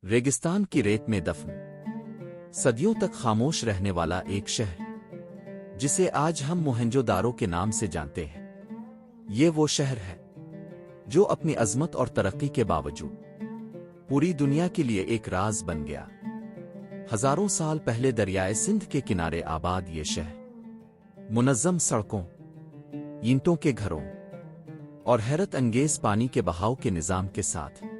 रेगिस्तान की रेत में दफन, सदियों तक खामोश रहने वाला एक शहर जिसे आज हम मोहनजोदारो के नाम से जानते हैं। ये वो शहर है जो अपनी अजमत और तरक्की के बावजूद पूरी दुनिया के लिए एक राज बन गया। हजारों साल पहले दरियाए सिंध के किनारे आबाद ये शहर मुनज़्ज़म सड़कों, ईंटों के घरों और हैरत अंगेज पानी के बहाव के निजाम के साथ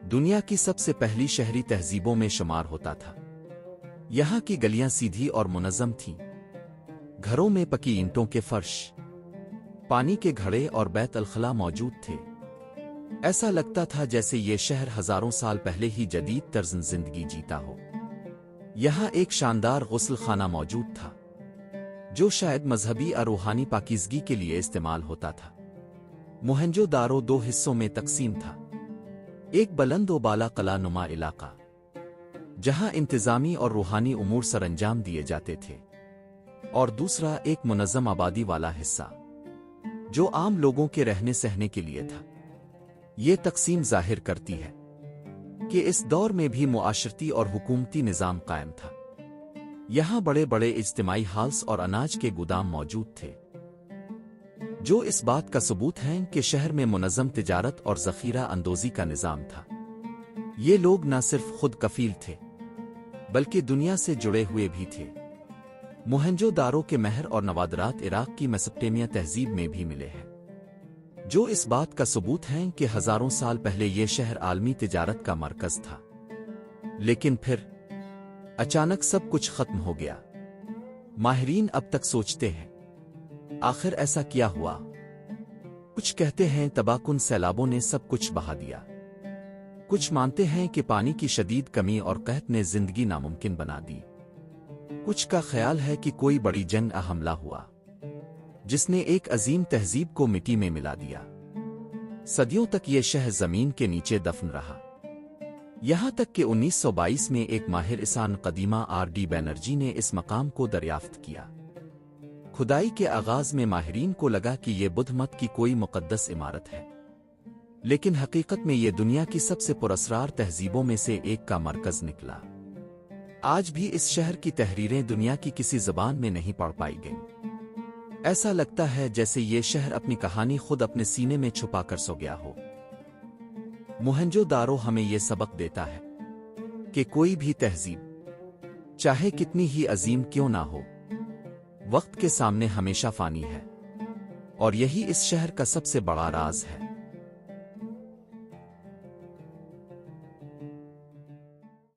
दुनिया की सबसे पहली शहरी तहजीबों में शुमार होता था। यहाँ की गलियां सीधी और मुनज़्ज़म थीं, घरों में पकी ईंटों के फर्श, पानी के घड़े और बैत अल-खला मौजूद थे। ऐसा लगता था जैसे ये शहर हजारों साल पहले ही जदीद तर्ज़ जिंदगी जीता हो। यहाँ एक शानदार गुस्ल खाना मौजूद था जो शायद मजहबी और रूहानी पाकीज़गी के लिए इस्तेमाल होता था। मोहनजोदारो दो हिस्सों में तकसीम था, एक बुलंद व बाला कला नुमा इलाका जहां इंतजामी और रूहानी उमूर सरंजाम दिए जाते थे, और दूसरा एक मुनज़्ज़म आबादी वाला हिस्सा जो आम लोगों के रहने सहने के लिए था। ये तकसीम जाहिर करती है कि इस दौर में भी मुआशरती और हुकूमती निज़ाम कायम था। यहाँ बड़े बड़े इज्तिमाई हाल्स और अनाज के गोदाम मौजूद थे जो इस बात का सबूत हैं कि शहर में मुनज़्ज़म तिजारत और ज़ख़ीरा अंदोज़ी का निज़ाम था। ये लोग न सिर्फ खुद कफील थे बल्कि दुनिया से जुड़े हुए भी थे। मोहनजोदारो के महर और नवादरात इराक की मेसोपोटामिया तहजीब में भी मिले हैं, जो इस बात का सबूत हैं कि हजारों साल पहले ये शहर आलमी तिजारत का मरकज था। लेकिन फिर अचानक सब कुछ खत्म हो गया। माहिरीन अब तक सोचते हैं आखिर ऐसा क्या हुआ। कुछ कहते हैं तबाहकुन सैलाबों ने सब कुछ बहा दिया, कुछ मानते हैं कि पानी की शदीद कमी और कहत ने जिंदगी नामुमकिन बना दी, कुछ का ख्याल है कि कोई बड़ी जंग हमला हुआ जिसने एक अजीम तहजीब को मिट्टी में मिला दिया। सदियों तक ये शहर जमीन के नीचे दफन रहा, यहाँ तक कि 1922 में एक माहिर इंसान कदीमा R.D. बैनर्जी ने इस मकाम को दरियाफ्त किया। खुदाई के आगाज में माहिरीन को लगा कि ये बुद्ध मत की कोई मुक़द्दस इमारत है, लेकिन हकीकत में ये दुनिया की सबसे पुरअसरार तहजीबों में से एक का मरकज निकला। आज भी इस शहर की तहरीरें दुनिया की किसी ज़बान में नहीं पढ़ पाई गईं। ऐसा लगता है जैसे ये शहर अपनी कहानी खुद अपने सीने में छुपा कर सो गया हो। मोहनजोदारो हमें ये सबक देता है कि कोई भी तहजीब चाहे कितनी ही अजीम क्यों ना हो, वक्त के सामने हमेशा फानी है, और यही इस शहर का सबसे बड़ा राज है।